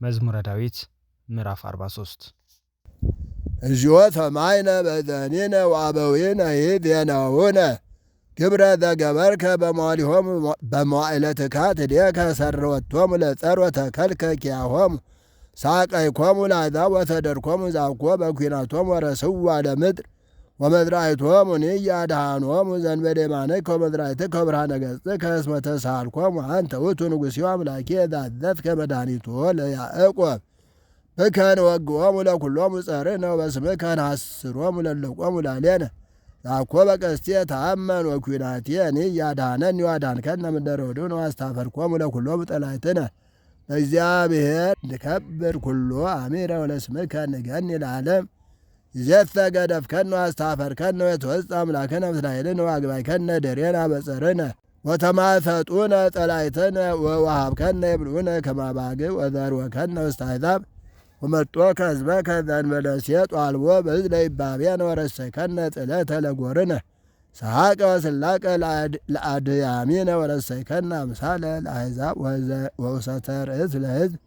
መዝሙረ ዳዊት ምዕራፍ 43 እግዚኦ ሰማይነ በዘኒነ ወአበዊነ ይዜናውነ ግብረ ዘገበርከ በመዋዕለ ትካት እዴከ ሠርወቶሙ ለጸር ወተከልከ ኪያሆሙ ሳቀይኮሙ ለአሕዛብ ወሰደድኮሙ ዛብኮ በኲናቶሙ ወረስዋ ለምድር ወመዝራዕቶሙኒ አድኃኖሙ ዘእንበለ የማንከ ወመዝራዕትከ ወብርሃነ ገጽከ እስመ ተሳሃልኮሙ አንተ ውእቱ ንጉሥዮ አምላኬ ዘአዘዝከ መድኃኒቶ ለያዕቆብ ብከ ንወግኦሙ ለኵሎሙ ጸርነ ወበስምከ ነሐስሮሙ ለእለቆሙ ላዕሌነ ዛብኮ በቀስቴ ተአመን ወኲናቴኒ አድኃነኒ ወአድኃንከነ እምእደ ርሑድን ወአስታፈርኮሙ ለኵሎሙ ጠላእትነ ለእግዚአብሔር ንከብር ኩሎ አሚረ ወለስምከ ንገኒ ለዓለም ይእዜሰ ገደፍከነ ወአስታፈርከነ ወትወፅእ አምላክነ ምስለ ኃይልነ ወአግባእከነ ድኅሬነ በጸርነ ወተማሰጡነ ጸላእትነ ወወሃብከነ ይብልዑነ ከመ አባግዕ ወዘርወከነ ውስተ አሕዛብ ወመርጦከ ሕዝበከ ዘእንበለ ሴጥ ወአልቦ ብዕዝ ለይባቤነ ወረሰይከነ ጽዕለተ ለጐርነ ሰሐቀ ወስላቀ ለአድያሚነ ወረሰይከነ አምሳለ ለአሕዛብ ወውሰተ ርእስ ለሕዝብ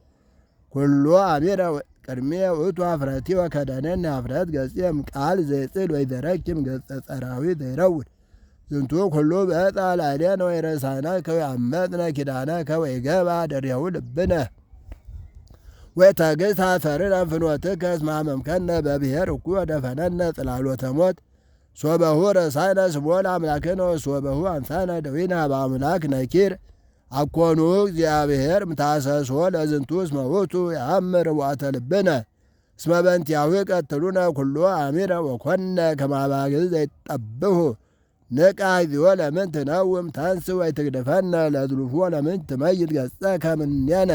ኩሎ አሚረ ቅድሜ ውእቱ ኀፍረቲ ወከደነኒ ኀፍረት ገጺም ቃል ዘይጽል ወይዘረኪም ገጸ ጸራዊ ዘይረውድ ዝንቱ ኩሉ በዕጣ ላዕሌነ ወይረሳይናከ ወአመፅነ ኪዳነከ ወይገባ ደሬሁ ልብነ ወተግሥ አሰርነ ፍኖትከ እስመ ሐመምከነ በብሔር እኩይ ወደፈነነ ጽላሎተ ሞት ሶበሁ ረሳይነ ስሞ ለአምላክነ ወሶበሁ አንሳነ ደዊነ በአምላክ ነኪር አኮኑ እግዚአብሔር ምታሰሶ ለዝንቱ እስመ ውእቱ የአምር ርቡዓተ ልብነ እስመ በእንቲአሁ ይቀትሉነ ኩሎ አሚረ ወኮነ ከመ አባግዕ ዘይጠብሑ ንቃሕ እግዚኦ ለምን ትነውም ተንሥእ ወይትግድፈነ ለዝሉፉ ወለምን ትመይጥ ገጸከ እምኔነ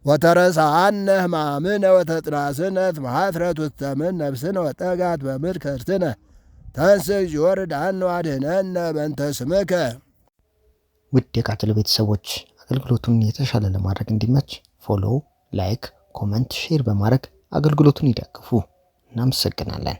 ወተረሳዓነ ሕማምነ ወተጽናስነ እስመ ሐስረት ውስተ ምድር ነፍስነ ወጠጋት በምድር ከርስነ ተንሥእ እግዚኦ ርድአነ ወአድኅነነ በእንተ ስምከ። ውድ የቃጭል ቤተሰቦች አገልግሎቱን የተሻለ ለማድረግ እንዲመች ፎሎው፣ ላይክ፣ ኮመንት፣ ሼር በማድረግ አገልግሎቱን ይደግፉ። እናመሰግናለን።